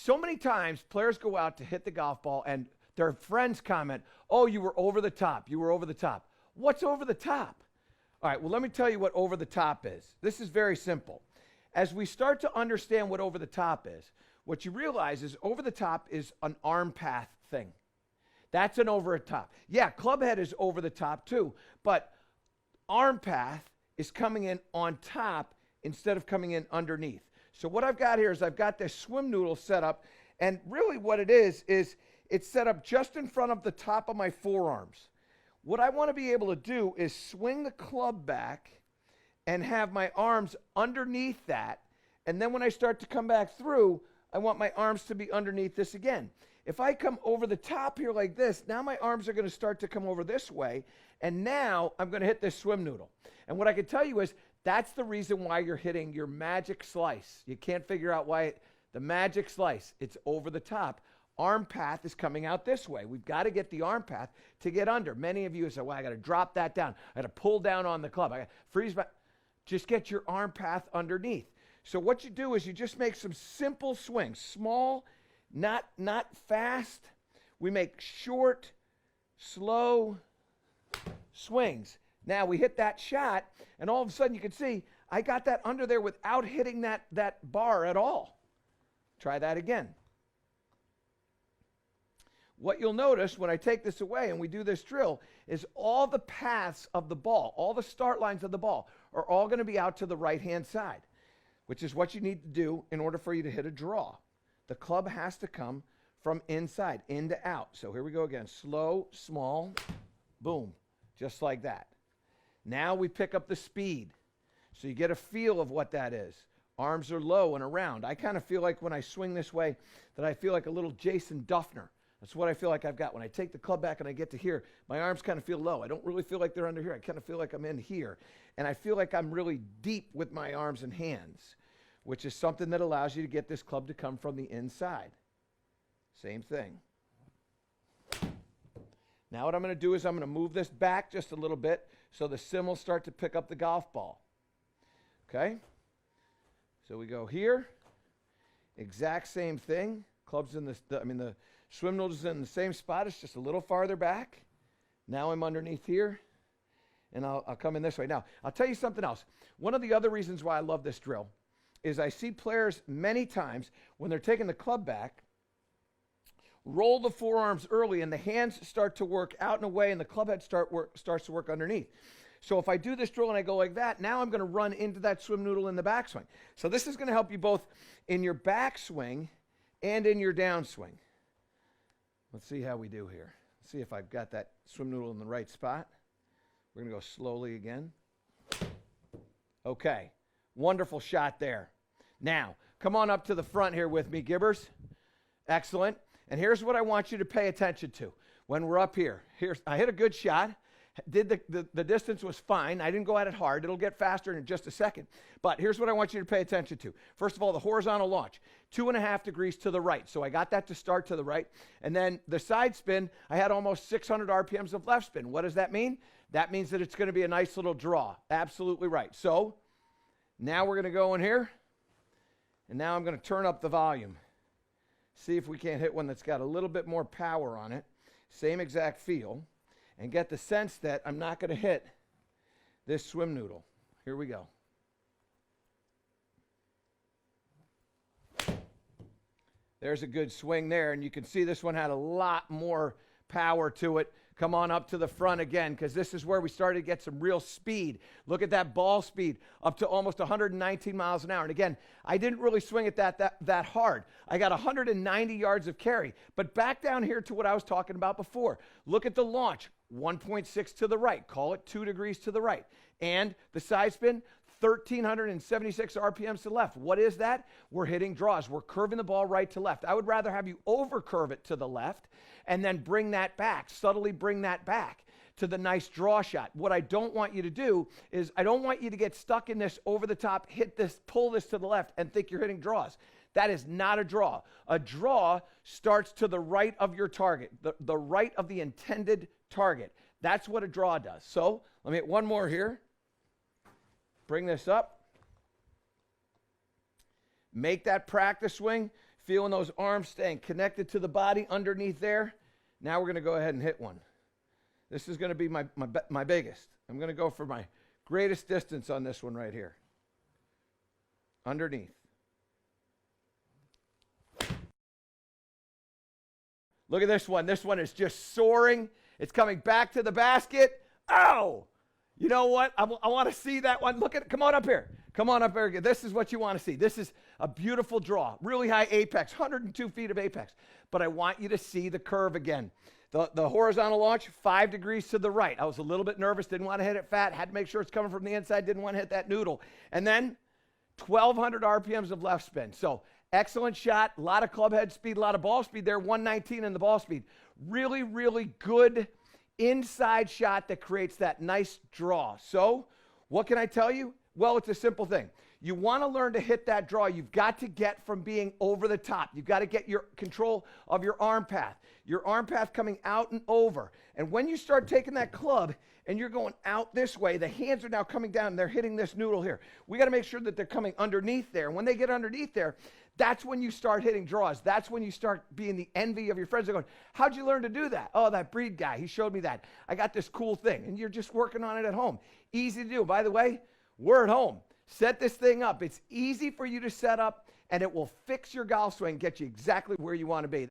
So many times players go out to hit the golf ball and their friends comment, oh, you were over the top. You were over the top. What's over the top? All right, well, let me tell you what over the top is. This is very simple. As we start to understand what over the top is, what you realize is over the top is an arm path thing. That's an over the top. Yeah, club head is over the top too, but arm path is coming in on top instead of coming in underneath. So what I've got here is I've got this swim noodle set up, and really what it is it's set up just in front of the top of my forearms. What I want to be able to do is swing the club back and have my arms underneath that, and then when I start to come back through, I want my arms to be underneath this again. If I come over the top here like this, now my arms are going to start to come over this way, and now I'm going to hit this swim noodle. And what I can tell you is that's the reason why you're hitting your magic slice. You can't figure out why the magic slice, it's over the top. Arm path is coming out this way. We've got to get the arm path to get under. Many of you say, well, I got to drop that down. I got to pull down on the club. I got to freeze my... Just get your arm path underneath. So what you do is you just make some simple swings. Small, not fast. We make short, slow swings. Now we hit that shot, and all of a sudden you can see I got that under there without hitting that bar at all. Try that again. What you'll notice when I take this away and we do this drill is all the paths of the ball, all the start lines of the ball are all going to be out to the right-hand side, which is what you need to do in order for you to hit a draw. The club has to come from inside, in to out. So here we go again. Slow, small, boom, just like that. Now we pick up the speed. So you get a feel of what that is. Arms are low and around. I kind of feel like when I swing this way that I feel like a little Jason Duffner. That's what I feel like I've got. When I take the club back and I get to here, my arms kind of feel low. I don't really feel like they're under here. I kind of feel like I'm in here. And I feel like I'm really deep with my arms and hands, which is something that allows you to get this club to come from the inside. Same thing. Now what I'm going to do is I'm going to move this back just a little bit so the sim will start to pick up the golf ball. Okay? So we go here. Exact same thing. Club's in the swim noodle's in the same spot. It's just a little farther back. Now I'm underneath here, and I'll come in this way. Now, I'll tell you something else. One of the other reasons why I love this drill is I see players many times when they're taking the club back, roll the forearms early, and the hands start to work out and away, and the club head starts to work underneath. So if I do this drill and I go like that, now I'm going to run into that swim noodle in the backswing. So this is going to help you both in your backswing and in your downswing. Let's see how we do here. Let's see if I've got that swim noodle in the right spot. We're going to go slowly again. Okay, wonderful shot there. Now, come on up to the front here with me, Gibbers. Excellent. And here's what I want you to pay attention to. When we're up here, I hit a good shot. The distance was fine. I didn't go at it hard. It'll get faster in just a second. But here's what I want you to pay attention to. First of all, the horizontal launch, 2.5 degrees to the right. So I got that to start to the right. And then the side spin, I had almost 600 RPMs of left spin. What does that mean? That means that it's going to be a nice little draw. Absolutely right. So now we're going to go in here. And now I'm going to turn up the volume. See if we can't hit one that's got a little bit more power on it. Same exact feel. And get the sense that I'm not going to hit this swim noodle. Here we go. There's a good swing there, and you can see this one had a lot more power to it. Come on up to the front again, because this is where we started to get some real speed. Look at that ball speed, up to almost 119 miles an hour. And again, I didn't really swing it that hard. I got 190 yards of carry. But back down here to what I was talking about before. Look at the launch, 1.6 to the right. Call it 2 degrees to the right. And the side spin, 1,376 RPMs to the left. What is that? We're hitting draws. We're curving the ball right to left. I would rather have you over curve it to the left and then bring that back, subtly bring that back to the nice draw shot. What I don't want you to do is I don't want you to get stuck in this over the top, hit this, pull this to the left and think you're hitting draws. That is not a draw. A draw starts to the right of your target, the right of the intended target. That's what a draw does. So let me hit one more here. Bring this up. Make that practice swing. Feeling those arms staying connected to the body underneath there. Now we're going to go ahead and hit one. This is going to be my biggest. I'm going to go for my greatest distance on this one right here. Underneath. Look at this one. This one is just soaring. It's coming back to the basket. Oh! You know what? I want to see that one. Look at it. Come on up here. Come on up here. This is what you want to see. This is a beautiful draw. Really high apex. 102 feet of apex. But I want you to see the curve again. The horizontal launch, 5 degrees to the right. I was a little bit nervous. Didn't want to hit it fat. Had to make sure it's coming from the inside. Didn't want to hit that noodle. And then 1,200 RPMs of left spin. So excellent shot. A lot of club head speed. A lot of ball speed there. 119 in the ball speed. Really, really good inside shot that creates that nice draw. So what can I tell you? Well, it's a simple thing. You want to learn to hit that draw. You've got to get from being over the top. You've got to get your control of your arm path. Your arm path coming out and over. And when you start taking that club and you're going out this way, the hands are now coming down and they're hitting this noodle here. We got to make sure that they're coming underneath there. And when they get underneath there, that's when you start hitting draws. That's when you start being the envy of your friends. They're going, how'd you learn to do that? Oh, that Breed guy, he showed me that. I got this cool thing. And you're just working on it at home. Easy to do. By the way, we're at home. Set this thing up. It's easy for you to set up, and it will fix your golf swing, get you exactly where you want to be.